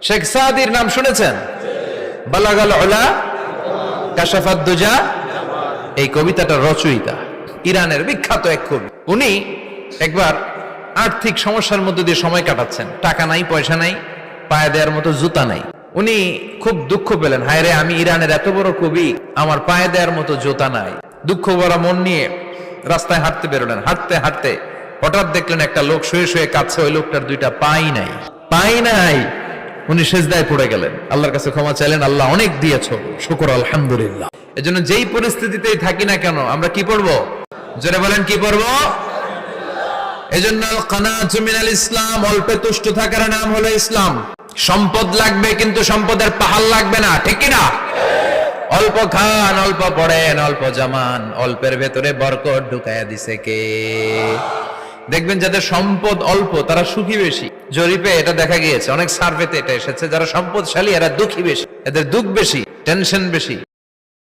শেখ সাদির নাম শুনেছেন? বালাগাল উলা কাশাফাদ দুজা, এই কবিতাটার রচয়িতা ইরানের বিখ্যাত এক কবি। উনি একবার আর্থিক সমস্যার মধ্যে দিয়ে সময় কাটাচ্ছেন, টাকা নাই, পয়সা নাই, পায়ে দেওয়ার মতো জুতা নাই। উনি খুব দুঃখ পেলেন, হায় রে, আমি ইরানের এত বড় কবি, আমার পায়ে দেওয়ার মতো জুতা নাই। দুঃখ ভরা মন নিয়ে রাস্তায় হাঁটতে বেরোলেন। হাঁটতে হাঁটতে হঠাৎ দেখলেন একটা লোক শুয়ে শুয়ে কাঁদছে, ওই লোকটার দুইটা পাই নাই, পাই নাই। উনি সেজদায় পড়ে গেলেন, আল্লাহর কাছে ক্ষমা চাইলেন, আল্লাহ অনেক দিয়েছো, শুকর আলহামদুলিল্লাহ। এজন্য যেই পরিস্থিতিতেই থাকি না কেন আমরা কি পড়বো? জোরে বলেন, কি পড়বো? এজন্য কানাতু মিনাল ইসলাম, অল্পে তুষ্ট থাকার নাম হলো ইসলাম। সম্পদ লাগবে কিন্তু সম্পদের পাহাড় লাগবে না, ঠিক কি না? অল্প খান, অল্প পড়েন, অল্প জামান, অল্পের ভেতরে বরকত ঢুকায়া দিছে কে? দেখবেন যাদের সম্পদ অল্প তারা সুখী বেশি। জরিপে এটা দেখা গিয়েছে, অনেক সার্ভেতে এটা এসেছে, যারা সম্পদশালী এরা দুঃখী বেশি, এদের দুঃখ বেশি, টেনশন বেশি।